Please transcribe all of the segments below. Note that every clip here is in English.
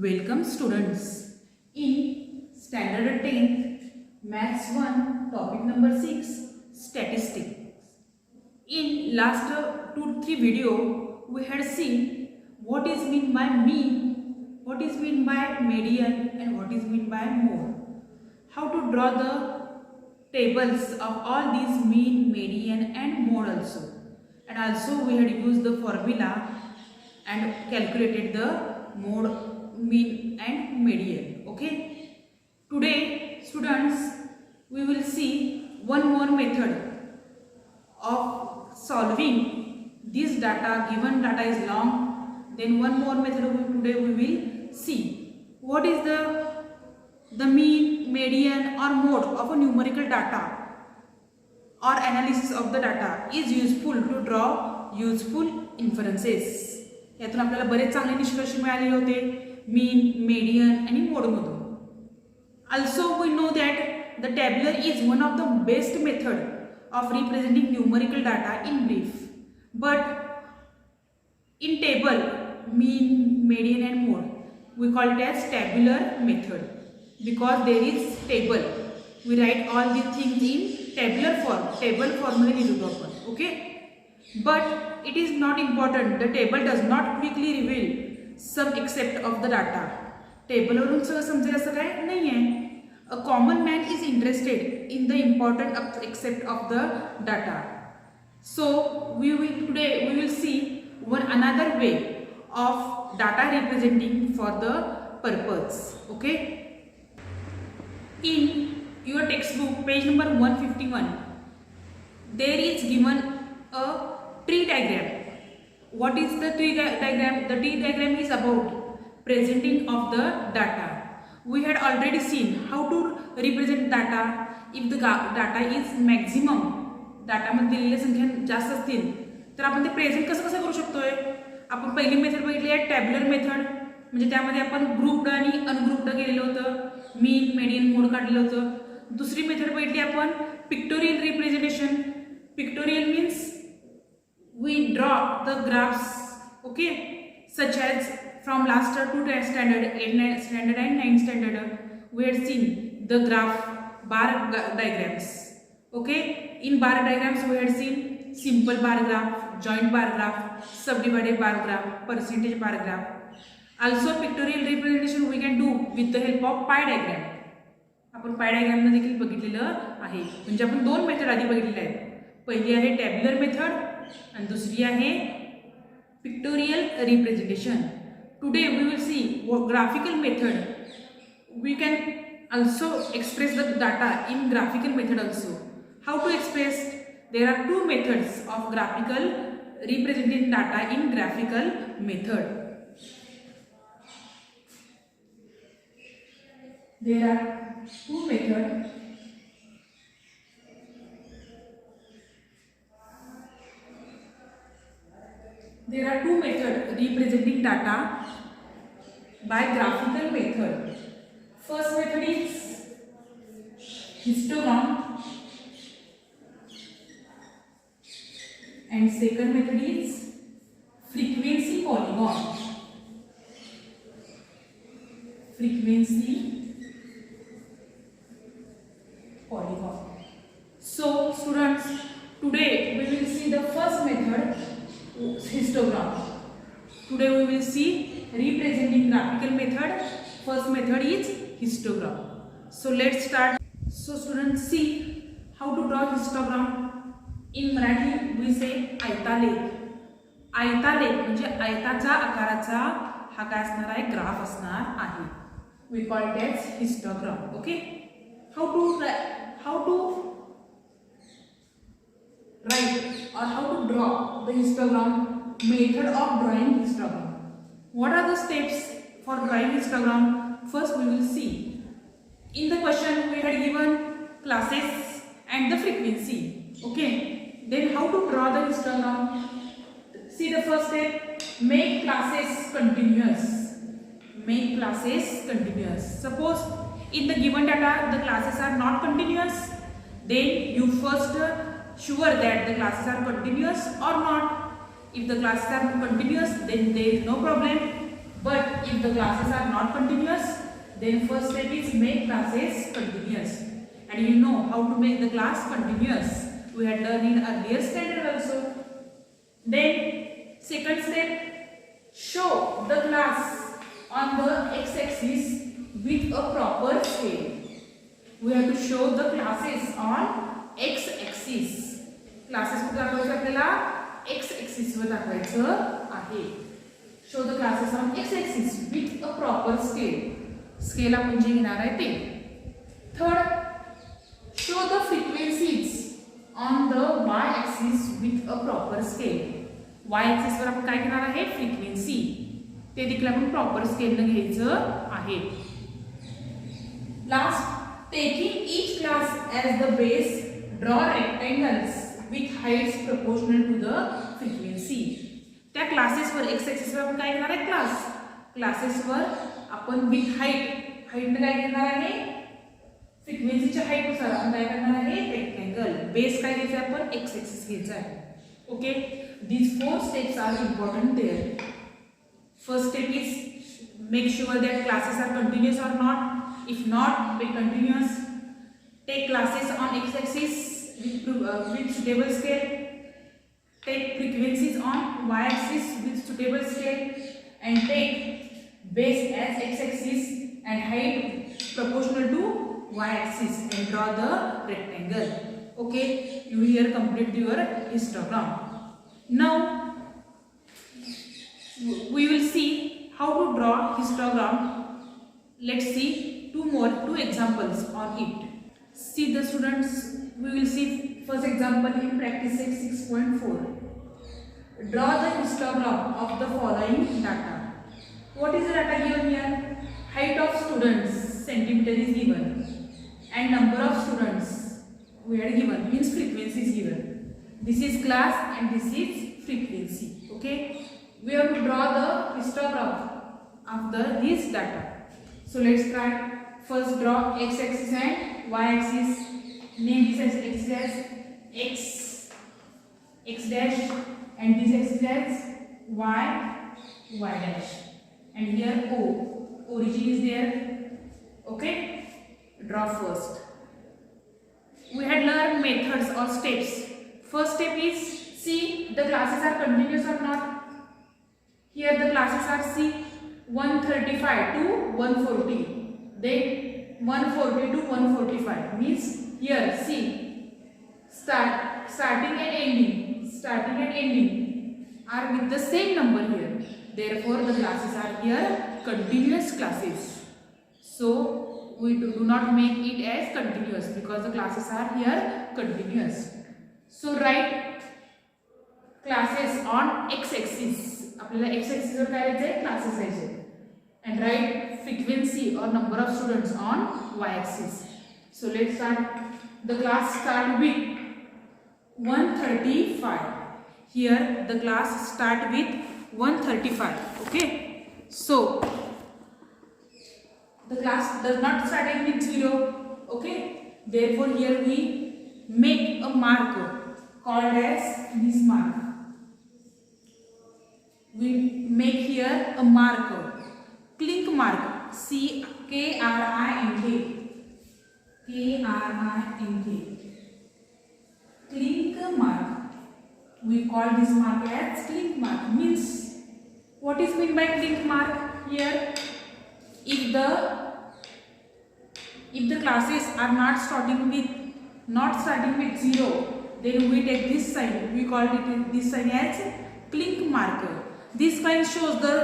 Welcome students. In standard 10th maths 1 topic number 6 statistics. In last 2-3 video we had seen what is mean by mean, what is mean by median and what is mean by mode. How to draw the tables of all these mean, median and mode also. And also we had used the formula and calculated the mode, mean and median. Okay, today students we will see one more method of solving this data. Given data is long, then one more method today we will see what is the mean, median or mode of a numerical data or analysis of the data is useful to draw useful inferences. यातून आपल्याला बरेच चांगले निष्कर्ष मिळाले होते mean, median आणि mode मधून. Also we know that the tabular is one of the best method of representing numerical data in brief. But in table mean, median and mode we call it as tabular method because there is table. We write all these things in tabular form. Table form मध्ये लिहितो आपण. Okay. But it is not important. The table does not quickly reveal some except of the data. Table वरून सगळं समजेल असं काय नाही आहे. A common man is interested in the important except of the data. So today we will see one another way of data representing for the purpose. Okay. In your textbook page number 151 there is given a tree diagram. What is the tree diagram? The tree diagram is about presenting of the data. We had already seen how to represent data if the data is maximum. data मध्ये दिलेल्या संख्या जास्त असतील तर आपण ते present कसं करू शकतोय. आपण पहिली मेथड बघितली आहे टॅब्युलर मेथड, म्हणजे त्यामध्ये आपण ग्रुप्ड आणि अनग्रुप्ड केलेलं होतं, मीन, मेडियन, मोड काढलेलं होतं. दुसरी मेथड बघितली आपण pictorial representation. Pictorial means we draw the graphs, okay, such as from last 2 standard, 8 standard and 9 standard we had seen the graph bar diagrams. Okay, in bar diagrams we had seen simple bar graph, joint bar graph, subdivided bar graph, percentage bar graph. Also pictorial representation we can do with the help of pie diagram. आपण pie diagram देखील बघितलेलं आहे. म्हणजे आपण दोन method आधी बघितलेल्या आहेत. पहिली आहे टॅब्युलर मेथड and दूसरी आहे pictorial representation. Today we will see what graphical method. We can also express the data in graphical method also. How to express? There are two methods of graphical representing data in graphical method. There are two methods. There are two methods representing data by graphical method. First method is histogram and second method is frequency polygon. Frequency polygon. So students, today we will see the first method, histogram. Today we will see representing graphical method. First method is histogram. So let's start. So students, see how to draw histogram. In Marathi we say आयतालेख. आयतालेख म्हणजे आयताच्या आकाराचा हा काय असणार आहे, graph असणार आहे. We call it as histogram. Okay. How to write or how to draw the histogram, method of drawing histogram. What are the steps for drawing histogram? First we will see. In the question we had given classes and the frequency. Okay. Then how to draw the histogram? See the first step, make classes continuous. Make classes continuous. Suppose in the given data the classes are not continuous, then you first sure that the classes are continuous or not. If the classes are continuous then there is no problem. But if the classes are not continuous, then first step is make classes continuous. And you know how to make the class continuous. We had learned in earlier standard also. Then second step, show the class on the x-axis with a proper scale. We have to show the classes on x-axis. Classes कुठे दाखवायचे आपल्याला x-axis वर दाखवायचं आहे. Show the classes on x-axis with a proper scale. Scale आपण जे घेणार आहे ते. Third, show the frequencies on the y-axis with a proper scale. Y-axis वर आपण काय घेणार आहे frequency. ते देखील आपण प्रॉपर स्केलने घ्यायचं आहे. Last, taking each class as the base, draw rectangles with heights proportional to the frequency. त्या क्लासेस वर एक्स एक्सिस वर आपण काय घेणार आहे क्लासेस वर आपण विथ हाईट ने काय घेणार आहे फ्रिक्वेन्सीच्या हाईट नुसार आपण काय करणार आहे रेक्टँगल. बेस काय घ्यायचा आपण एक्स एक्सिस घ्यायचा आहे. Okay, these 4 steps are important there. First step is make sure that classes are continuous or not. If not, make continuous. Take classes on x-axis with suitable scale. Take frequencies on y-axis with suitable scale, and take base as x-axis and height proportional to y-axis and draw the rectangle. Okay, you here complete your histogram. Now we will see how to draw histogram. Let's see two examples on it. See the students, we will see first example in practice 6.4. Draw the histogram of the following data. What is the data given here? Height of students centimeter is given and number of students we had given, means frequency is given. This is class and this is frequency. Okay, we have to draw the histogram of this data. So let's try. First draw x-axis and y-axis. Name this as x dash and this axis as y dash. And here O, origin is there. Okay, draw first. We had learned methods or steps. First step is see the classes are continuous or not. Here the classes are see 135 to 140. Then 140 to 145 means here see starting and ending are with the same number here. Therefore the classes are here continuous classes. So we do not make it as continuous because the classes are here continuous. So write classes on x-axis. आपल्याला x-axis वर काय लिहायचे classes लिहायचे. And write frequency or number of students on y-axis. So let's start. The class start with 135. Here the class start with 135. Okay. So the class does not start with 0. Okay. Therefore here we make a marker called as this mark. We make here a marker. Clink mark. K-R-I-N-K. Clink mark. We call this mark as clink mark. Means what is meant by clink mark here? If the classes are not starting with 0, then we take this sign. We call it this sign as clink marker. This sign shows the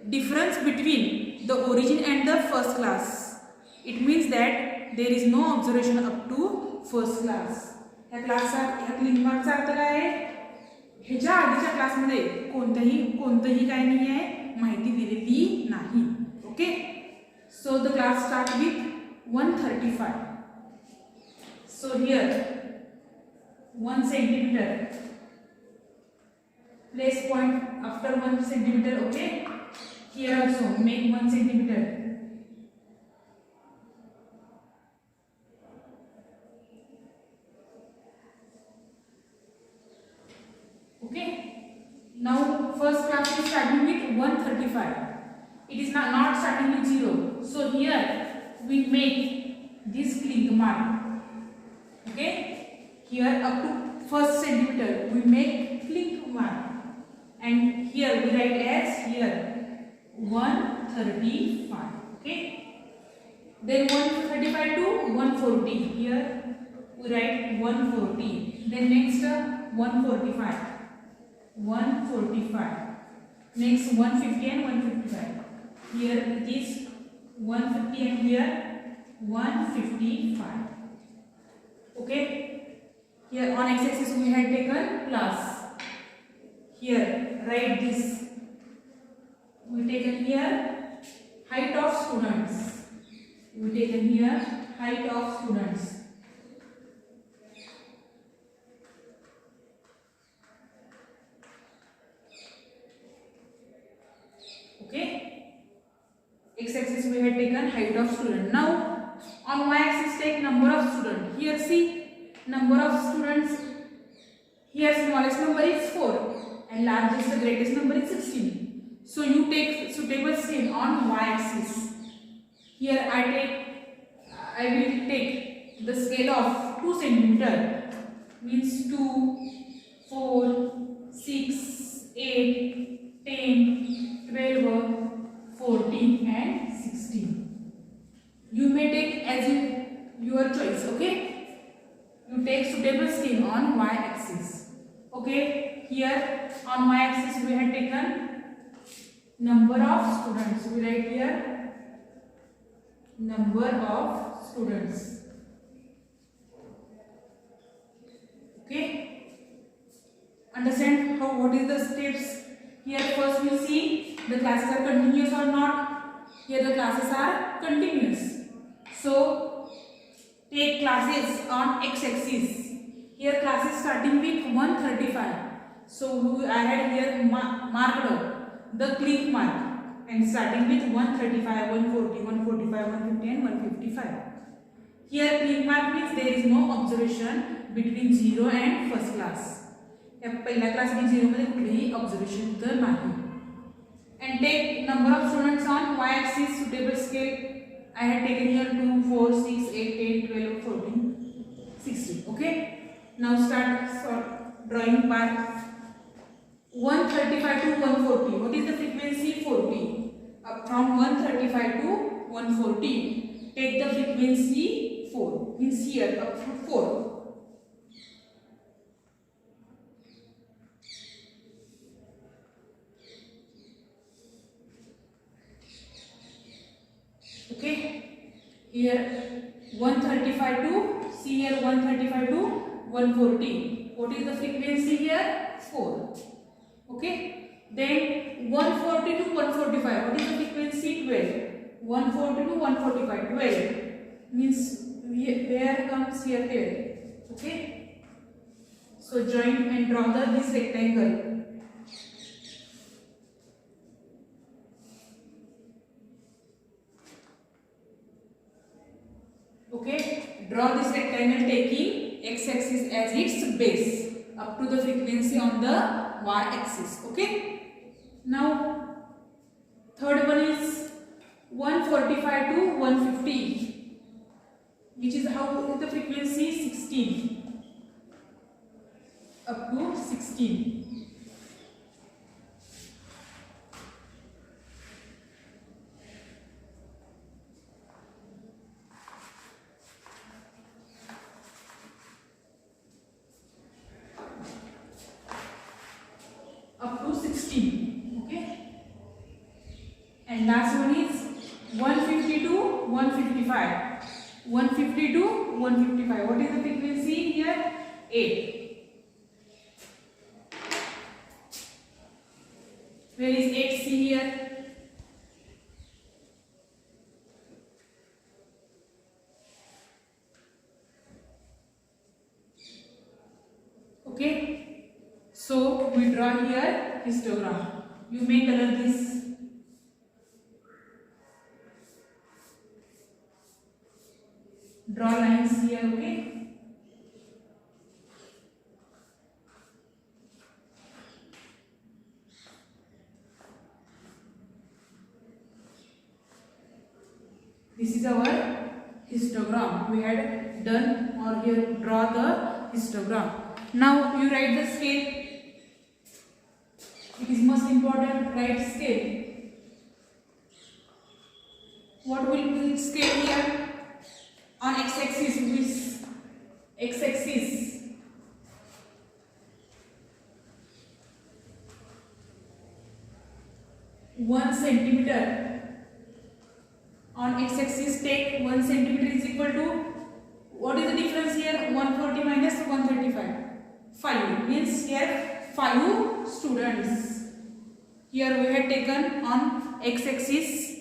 difference between the origin and the first class. It means that there is no observation up to first class. ह्या clink मार्कचा अर्थ काय आहे? ह्याच्या आधीच्या क्लासमध्ये कोणतंही काय नाही आहे, माहिती दिलेली नाही. Okay, so the class start with 135. So here 1 centimeter. Place point after 1 centimeter. Okay. Here also make 1 centimeter. Okay. Now first class is starting with 135. it is not starting with 0. So here we make this click mark. Okay, here up to first centimeter we make click mark, and here we write as here 135. Okay, then 135 to 140. Here we write 140. Then next 145. 145. Next 150 and 155. Here it is 150 and here 155. Okay. Here on x-axis we had taken plus. Here write this. We taken here height of students. We taken here height of students. Okay, x-axis we had taken height of student. Now on y-axis take number of students. Here see number of students. Here smallest number is 4 and largest, the greatest number is 16. So you take suitable scale on y-axis. Here I will take the scale of 2 centimeter, means 2, 4, 6, 8, 10, 12, 14 and 16. You may take as your choice. Okay, you take suitable scale on y-axis. Okay, here on y-axis we had taken number of students. We write here number of students. Okay, understand what is the steps? Here first we see the classes are continuous or not. Here the classes are continuous. So take classes on x-axis. Here classes starting with 135. So I had here marked out the click mark and starting with 135, 140, 145, 150 and 155. Here click mark means there is no observation between 0 and first class. पहिला class में 0 मध्ये कुठलेही observation तर नाही. And take number of students on y-axis suitable scale. I had taken here 2, 4, 6, 8, 10, 12, 14, 16. Okay. Now start drawing part. 135 to 140. What is the frequency? 40. From 135 to 140. Take the frequency 4. Means here up to 4. Okay, here 135 to, see here 135 to 140. What is the frequency here? 4. Okay, then 140 to 145. What is the frequency? 12. 140 to 145. 12 means where comes here 12. Okay, so join and draw this rectangle. Okay, draw this rectangle taking x-axis as its base up to the frequency on the y-axis. Okay, now third one is 145 to 150, which is how the frequency 16 up to 16. Up to 16. Okay, and last one is 150 to 155. 150 to 155. What is the frequency here? 8. Where is 8? See here. Okay, so we draw here histogram. You may color this. Draw lines here. Okay. This is our histogram. We had done, or here draw the histogram. Now you write the scale. It is most important. Write scale. What will be scale here? On x-axis, which x-axis? 1 centimeter. On x-axis, take 1 centimeter is equal to, what is the difference here? 140 minus 135. 5 means here 5 students. Here we have taken on x-axis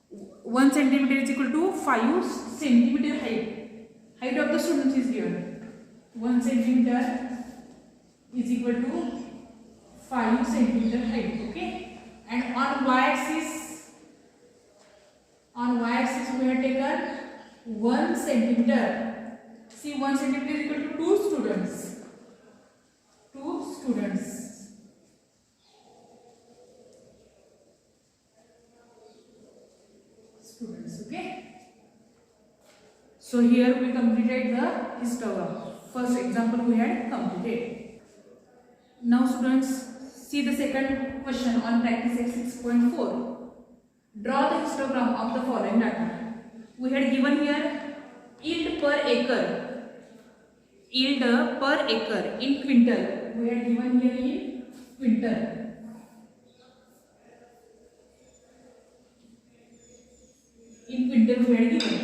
1 centimeter is equal to 5 centimeter height. Height of the students is here. 1 centimeter is equal to 5 centimeter height. Okay. And on y-axis, we have taken 1 centimeter. See, 1 centimeter is equal to 2 students. 2 students. Okay. So here we completed the histogram. First example we had completed. Now students, see the second question on practice exercise 6.4. Draw the histogram of the following data. We had given here yield per acre. Yield per acre in quintal. We had given here in quintal. In quintal we had given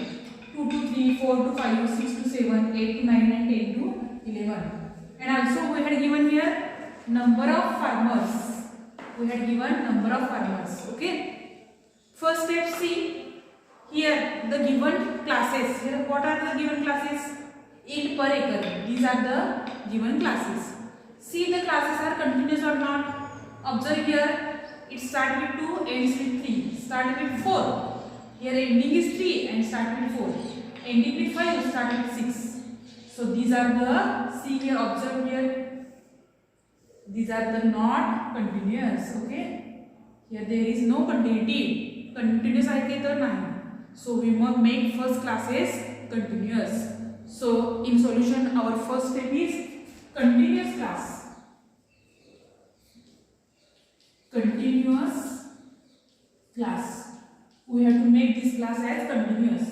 2 to 3, 4 to 5, 6 to 7, 8 to 9 and 10 to 11. And also we had given here number of farmers. We had given number of farmers. Okay. First step, see here the given classes. Here what are the given classes? Yield per acre. These are the given classes. See the classes are continuous or not. Observe here. It starts with 2, ends with 3. Start with 4. Here ending is 3 and start with 4. Ending with 5, start with 6. So these are the, see here, observe here. These are the not continuous. Okay. Here there is no continuity. Continuous आहे तर नाही. So we must make first classes continuous. So in solution our first step is continuous class. Continuous class. We have to make this class as continuous.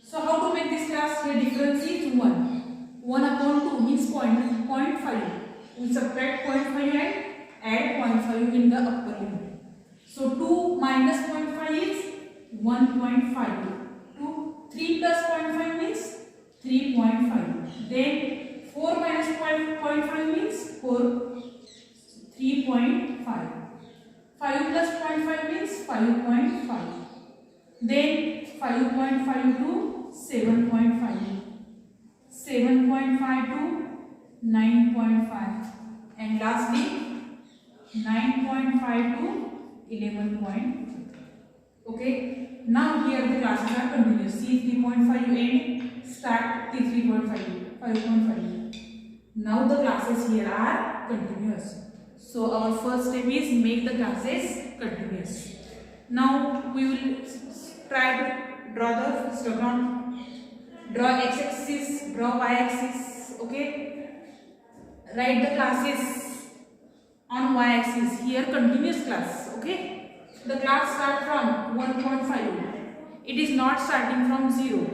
So how to make this class? Here difference is 1. 1 upon 2 means 0.5. We subtract 0.5 and add 0.5 in the upper limit. So 2 minus 0.5 is 1.5. 3 plus 0.5 means 3.5. Then 4 minus 0.5 means 3.5. 5 plus 0.5 means 5.5. Then 5.5 to 7.5. 7.5 to 9.5. And lastly 9.5 to 11.5. Okay. Now here the classes are continuous. See 3.5 end, start to 3.5, 5.5. Now the classes here are continuous. So our first step is make the classes continuous. Now we will try to draw the histogram. Draw x-axis, draw y-axis. Okay. Write the classes on y-axis. Here continuous class. Okay. The class starts from 1.5. It is not starting from 0.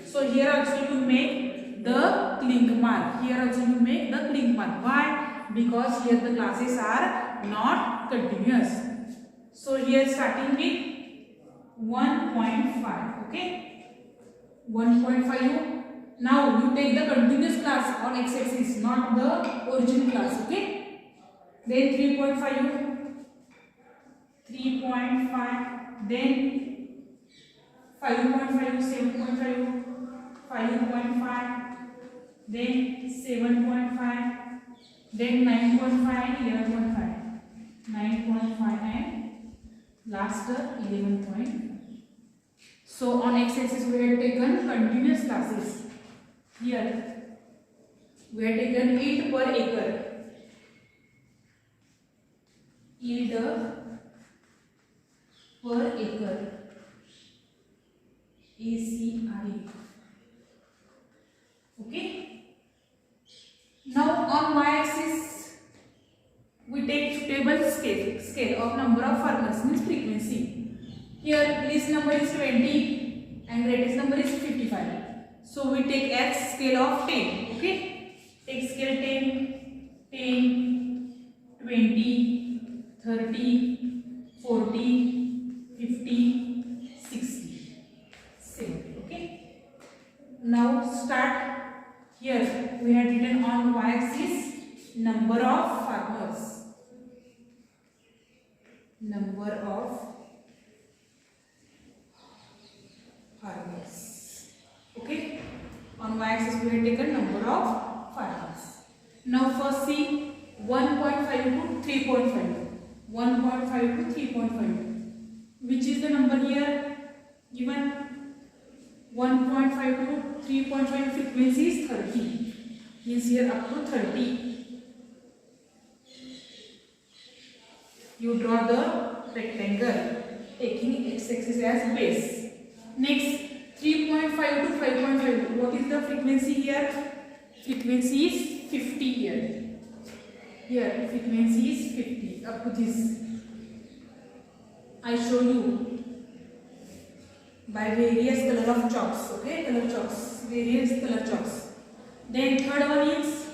So here also you make the link mark. Here also you make the link mark. Why? Because here the classes are not continuous. So here starting with 1.5. Okay. 1.5. Now you take the continuous class on x-axis, not the original class. Okay. Then 3.5. 3.5, then 5.5, 7.5, 5.5, then 7.5, then 9.5, 11.5, 9.5 and last 11.5. So on x-axis we have taken continuous classes. Here we have taken yield per acre. Yield per acre. ACRA. Okay. Now on y-axis we take suitable scale of number of farmers, means frequency. Here least number is 20 and greatest number is 55. So we take as scale of 10. Okay. Take scale 10, 10, 20, 30, 40, 50, 60, 70. Okay. Now start. Here we had written on y-axis number of farmers. Number of farmers. Okay. On y-axis we had taken number of farmers. Now first see 1.5 to 3.5. 1.5 to 3.5. Which is the number here? Given 1.5 to 3.5 frequency is 30. Means here up to 30. You draw the rectangle taking x-axis as base. Next 3.5 to 5.5. What is the frequency here? Frequency is 50 here. Here frequency is 50 up to this. I show you by various color of chalks. Okay, color chalks, various color chalks. Then third one is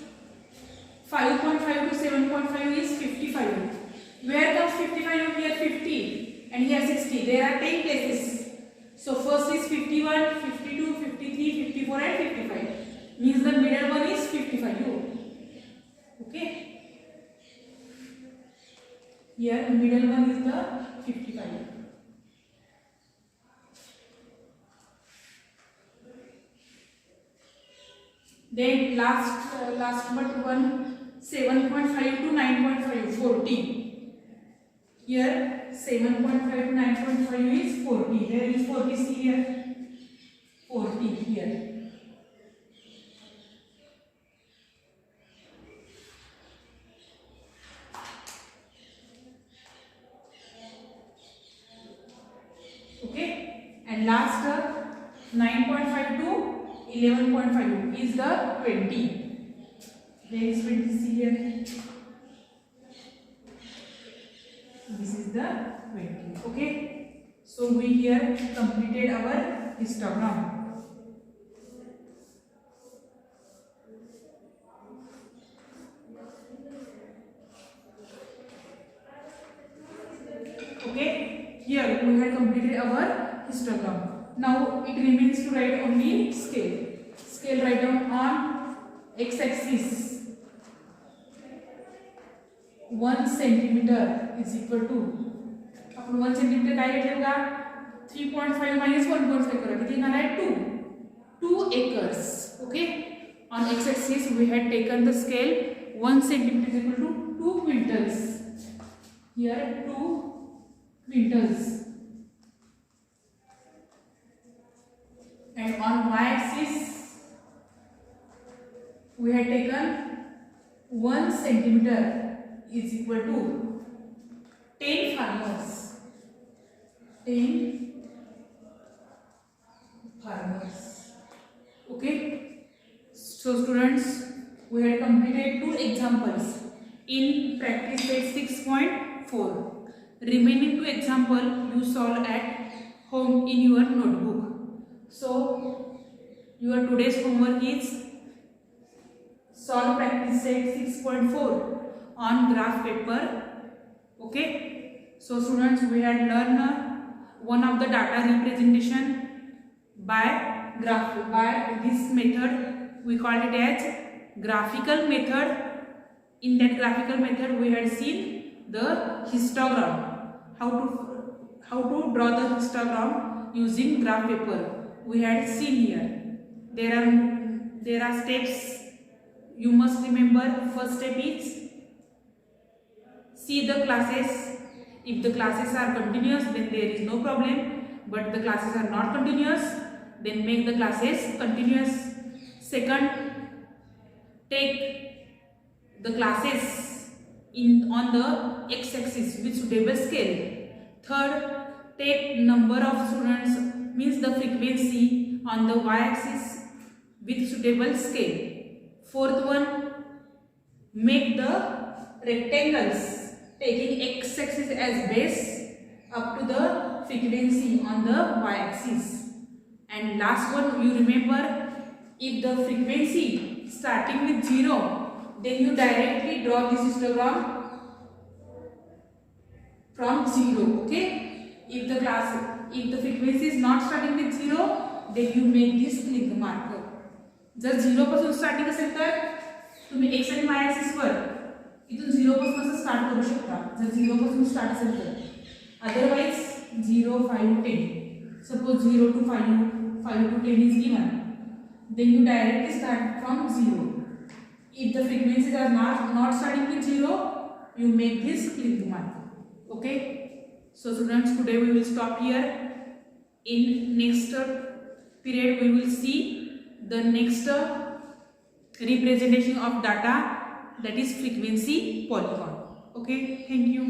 5.5 to 7.5 is 55. Where comes 55? Here 50 and here 60. There are 10 places. So first is 51, 52, 53, 54 and 55. Means the middle one is 55. Okay. Here middle one is the 55. Then last but one 7.5 to 9.5 40. Here 7.5 to 9.5 is 40. There is 40. See here 40 here. Okay, and last 9.5 to 11.5 is the 20. There is 20. See here. This is the 20. Okay. So we here completed our histogram. Okay. Here we have completed our histogram. Now it remains to write only scale. Scale write down on x-axis. 1 centimeter is equal to, upon 1 centimeter काय घेतलेगा 3.5 minus 1.5 करा किती येणार आहे 2 acres. Okay. On x-axis we had taken the scale 1 centimeter is equal to 2 quintals. Here 2 quintals. And on y-axis we had taken 1 centimeter is equal to 10 farmers. 10 farmers. Okay. So students, we had completed 2 examples in practice set 6.4. Remaining 2 example you solve at home in your notebook. So your today's homework is solve practice set 6.4 on graph paper. Okay. So students, we had learned one of the data representation by graph. By this method we called it as graphical method. In that graphical method we had seen the histogram, how to draw the histogram using graph paper. We had seen here. There are steps you must remember. First step is see the classes. If the classes are continuous, then there is no problem. But the classes are not continuous, then make the classes continuous. Second, take the classes on the x-axis with suitable scale. Third, take number of students means the frequency on the y-axis with suitable scale. Fourth one, make the rectangles taking x-axis as base up to the frequency on the y-axis. And last one, you remember, if the frequency starting with 0, then you directly draw this histogram from 0. Okay, if the frequency is not starting with 0, then you make this link marker. जर 0 पासून starting असेल तर तुम्ही x आणि y axis वर इथून 0 पासून असं start करू शकता. जर 0 पासून स्टार्ट असेल तर otherwise 0 5 10, suppose 0 to 5 to 10 is given, then you directly start from 0. If the frequencies are not starting with 0, you make this link marker. Okay, so students, today we will stop here. In next period we will see the next representation of data, that is frequency polygon. Okay, thank you.